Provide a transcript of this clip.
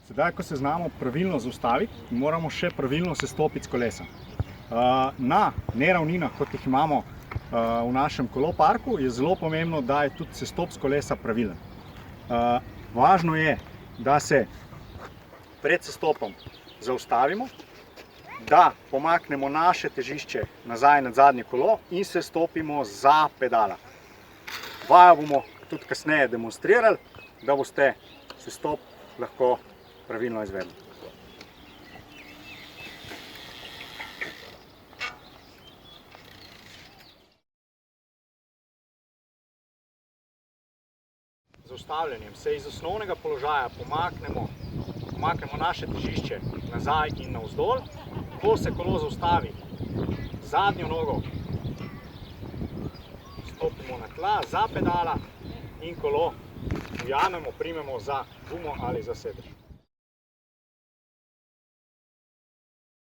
Sedaj, ko se znamo pravilno zaustaviti, moramo še pravilno sestopiti s kolesa. Na neravninah, kot jih imamo v našem koloparku, je zelo pomembno, da je tudi sestop s kolesa pravilen. Važno je, da se pred sestopom zaustavimo, da pomaknemo naše težišče nazaj nad zadnje kolo in se stopimo za pedala. Vajo bomo tudi kasneje demonstrirali, da boste sestop lahko pravilno izvedli. Z ustavljanjem se iz osnovnega položaja pomaknemo naše težišče nazaj in navzdol. Ko se kolo zaustavi, zadnjo nogo stopimo na tla, za pedala in kolo ujamemo, primemo za gumo ali za sedež.